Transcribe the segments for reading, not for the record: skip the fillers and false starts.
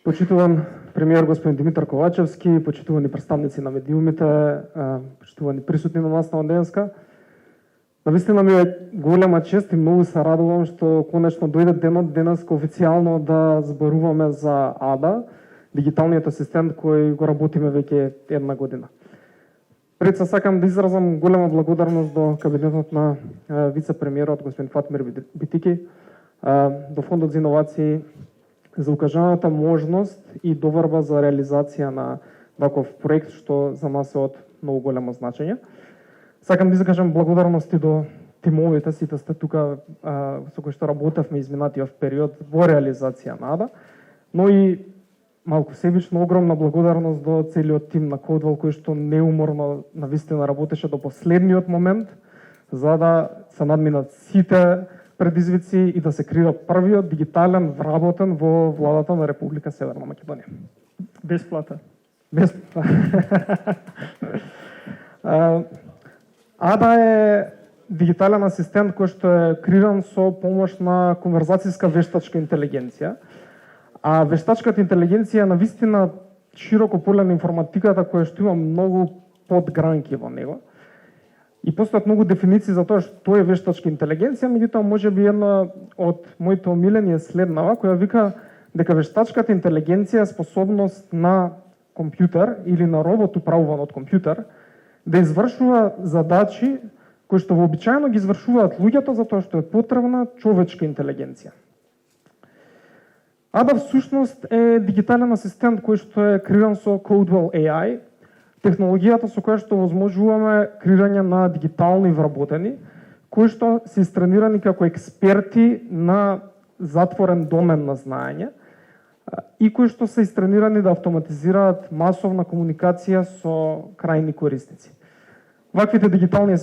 Почитуван премиер господин Димитар Ковачевски, почитувани представници на медиумите, почитувани присутни на настанава денеска. Навистина ми е голема чест и многу се радувам што конечно дојде денот денеска официјално да зборуваме за АДА, дигиталниот асистент кој го работиме веќе една година. Пред се сакам да изразам голема благодарност до кабинетот на вице-премиерот господин Фатмир Битики, до Фондот за иновации за укажаната можност и доварба за реализација на ваков проект што за нас е од многу големо значење. Сакам да изкажам благодарности до тимовите, сите сте тука со кои што работевме изминатиот период во реализација на АДА, но и малку себично огромна благодарност до целиот тим на Кодвал кој што неуморно навистина работеше до последниот момент за да се надминат сите предизвици и да се креира првиот дигитален вработен во владата на Република Северна Македонија. Бесплата. АДА е дигитален асистент кој што е креиран со помош на конверзацијска вештачка интелигенција. А вештачката интелигенција е навистина широко поле на информатиката која што има многу подгранки во него. И постојат многу дефиниции за тоа што е вештачка интелигенција, меѓутоа можеби една од моите омилени е следнава, која вика дека вештачката интелигенција е способност на компјутер или на робот управуван од компјутер да извршува задачи кои што вообичаено ги извршуваат луѓето затоа што е потребна човечка интелигенција. АДА всушност е дигитален асистент кој што е креиран со Codewell AI, технологијата со која што возможуваме креирање на дигитални вработени, кои што се истренирани како експерти на затворен домен на знаење и кои што се истренирани да автоматизираат масовна комуникација со крајни корисници. Ваквите дигитални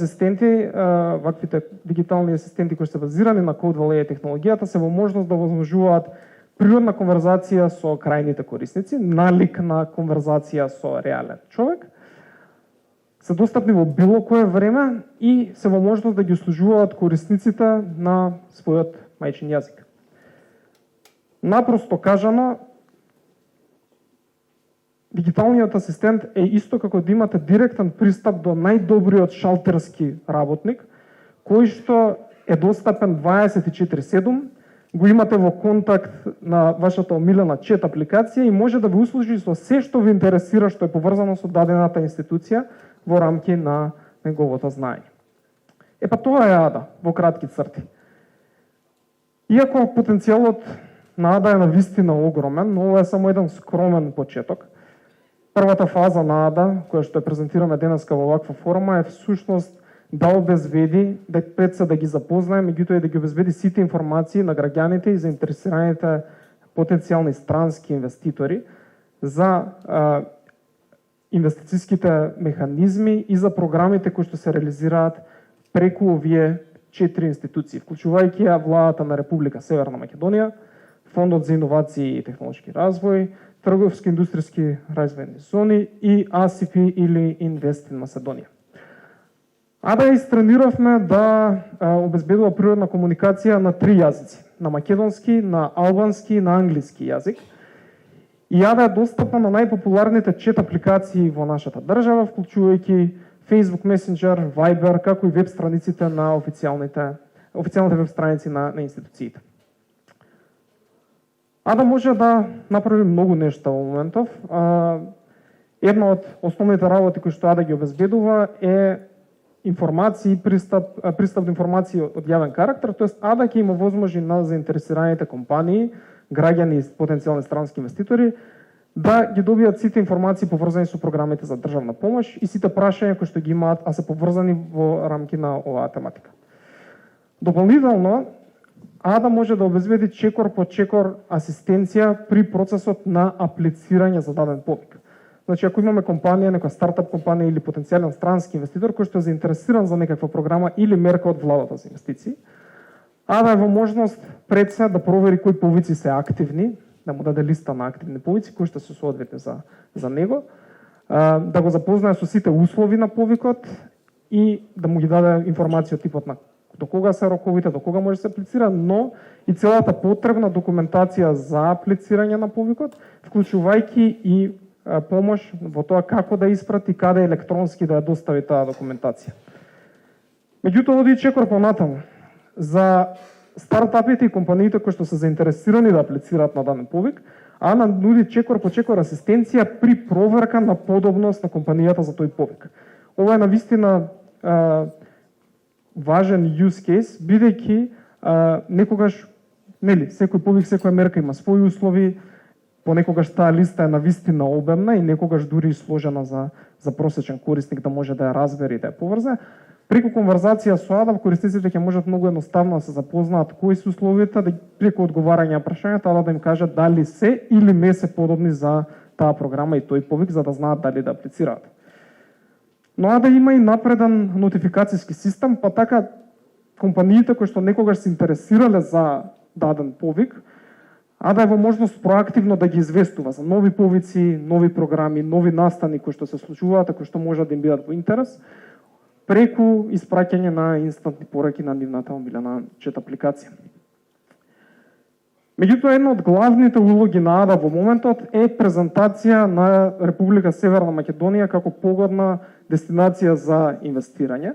асистенти кои се базирани на Codewell AI технологијата се во можност да возможуваат природна конверзација со крајните корисници, налик на конверзација со реален човек, се достапни во било кое време и се во можност да ги услужуваат корисниците на својот мајчин јазик. Напросто кажано, дигиталниот асистент е исто како да имате директен пристап до најдобриот шалтерски работник, кој што е достапен 24/7, го имате во контакт на вашата омилена чет апликација и може да ви услужи со се што ви интересира што е поврзано со дадената институција во рамки на неговото знаење. Епа тоа е АДА во кратки црти. Иако потенцијалот на АДА е навистина огромен, но ова е само еден скромен почеток. Првата фаза на АДА, која што ја презентираме денеска во ваква форма, е всушност да обезбеди, пред се да ги запознае, меѓутоа и да ги обезбеди сите информации на граѓаните и заинтересираните потенцијални странски инвеститори за инвестицијските механизми и за програмите кои што се реализираат преку овие 4 институции, вклучувајќи ја владата на Република Северна Македонија, Фондот за иновации и технолошки развој, трговски индустријски развојни зони и ACP или Invest in Macedоnia. АДА ја истренировме да обезбедува природна комуникација на 3 јазици, на македонски, на албански и на англиски јазик. И АДА е достапна на најпопуларните чет апликации во нашата држава, вклучувајќи Facebook Messenger, Viber, како и веб страниците на официјалните веб страници на институциите. АДА може да направи многу нешта во моментов. Една од основните работи кои што АДА ги обезбедува е пристап до информации од јавен карактер, тоест АДА ќе има возможност на заинтересираните компании, граѓани и потенцијални странски инвеститори да ги добијат сите информации поврзани со програмите за државна помош и сите прашања кои што ги имаат, а се поврзани во рамки на оваа тематика. Дополнително, АДА може да обезбеди чекор по чекор асистенција при процесот на аплицирање за даден повик. Значи, ако имаме компанија, некоја стартап компанија или потенцијален странски инвеститор кој што е заинтересиран за некаква програма или мерка од владата за инвестиции, АДА е во можност пред се да провери кои повици се активни, да му даде листа на активни повици кои што се соодветни за него, да го запознае со сите услови на повикот и да му ги даде информација од типот на до кога се роковите, до кога може да се аплицира, но и целата потребна документација за аплицирање на повикот, вклучувајќи и помош во тоа како да испрати, каде електронски да ја достави таа документација. Меѓутоа, оди чекор понатаму. За стартапите и компаниите кои што се заинтересирани да аплицираат на даден повик, АНА нуди чекор по чекор асистенција при проверка на подобност на компанијата за тој повик. Ова е навистина важен use case, бидејќи некогаш, секој повик, секоја мерка има своји услови, понекогаш таа листа е навистина обемна и некогаш дури и сложена за просечен корисник да може да ја разбере и да ја поврзе. Преку конверзација со АДА, корисниците ќе можат многу едноставно да се запознаат кои се условията, да преку одговарање на прашањата, АДА да им каже дали се или не се подобни за таа програма и тој повик, за да знаат дали да аплицираат. Но АДА има и напреден нотификацијски систем, па така компаниите кои што некогаш се интересирале за даден повик, АДА е во можност проактивно да ги известува за нови повици, нови програми, нови настани кои што се случуваат, кои што можат да им бидат во интерес, преку испраќање на инстантни пораки на нивната омилена чет апликација. Меѓутоа, една од главните улоги на АДА во моментот е презентација на Република Северна Македонија како погодна дестинација за инвестирање.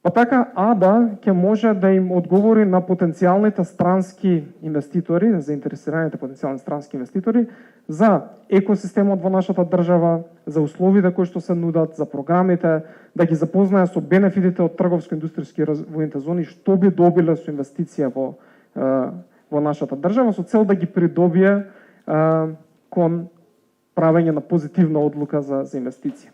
Па така АДА ќе може да им одговори на потенцијалните странски инвеститори, заинтересираните потенцијални странски инвеститори, за екосистемот во нашата држава, за условите кои што се нудат, за програмите, да ги запознае со бенефитите од трговско-индустријски развојните зони, што би добиле со инвестиција во нашата држава, со цел да ги придобие кон правење на позитивна одлука за инвестиција.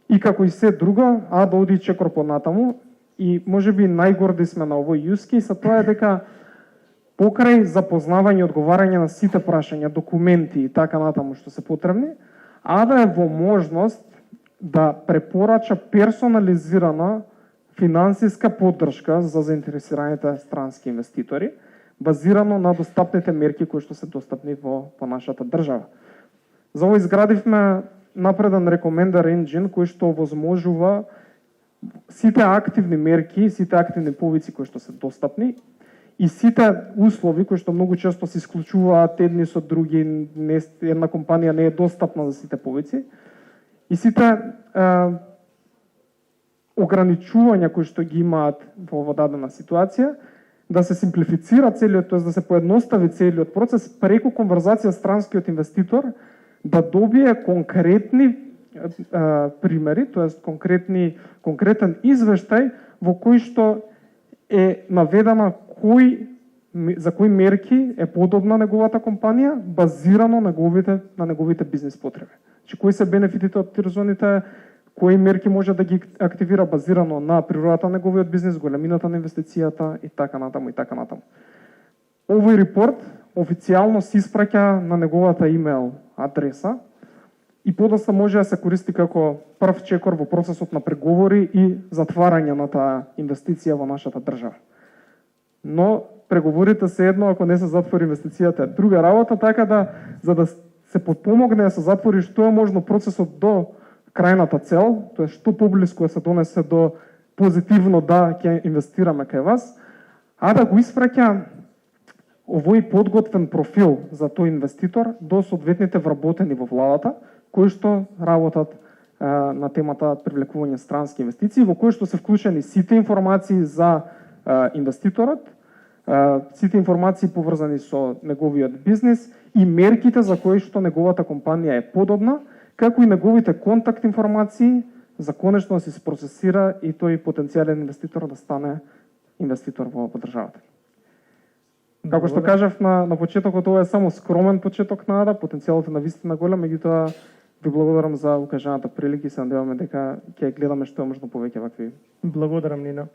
И како и се друго, АДА оди чекор понатаму и можеби најгорди сме на овој use case, тоа е дека покрај запознавање и одговарање на сите прашања, документи и така натаму што се потребни, АДА е во можност да препорача персонализирана финансиска поддршка за заинтересираните странски инвеститори, базирано на достапните мерки кои што се достапни во нашата држава. За ова изградивме напреден рекомендар енџин кој што возможува сите активни мерки, сите активни повици кои што се достапни и сите услови кои што многу често се исклучуваат едни со други, една компанија не е достапна за сите повици, и сите ограничувања кои што ги имаат во дадена ситуација, да се симплифицира целиот, тоест да се поедностави целиот процес преку конверзација с странскиот инвеститор, да добие конкретни примери, тоест конкретен извештај во кој што е наведена за кои мерки е подобна неговата компанија, базирано на неговите бизнес потреби. Значи, кои се бенефитите од тир зоните, кои мерки може да ги активира базирано на природата на неговиот бизнес, големината на инвестицијата и така натаму и така натаму. Овој репорт официјално се испраќа на неговата имейл адреса и подоста може да се користи како прв чекор во процесот на преговори и затварање на таа инвестиција во нашата држава. Но преговорите се едно, ако не се затвори инвестицијата е друга работа, така да за да се подпомогне да се затвори што е можно процесот до крајната цел, тоа што поблиску да се донесе до позитивно да ќе инвестираме кај вас, а да го испраќа овој подготвен профил за тој инвеститор до соодветните вработени во владата, кои што работат на темата привлекување странски инвестиции, во кои што се вклучени сите информации за инвеститорот, сите информации поврзани со неговиот бизнес и мерките за кои што неговата компанија е подобна, како и неговите контакт информации за конечно да се процесира и тој потенцијален инвеститор да стане инвеститор во државата. Како што кажав на почетокот, ова е само скромен почеток на АДА, потенцијалот е навистина голем, меѓутоа ви благодарам за укажаната прилика и се надеваме дека ќе гледаме што е можно повеќе вакви. Благодарам, Нино.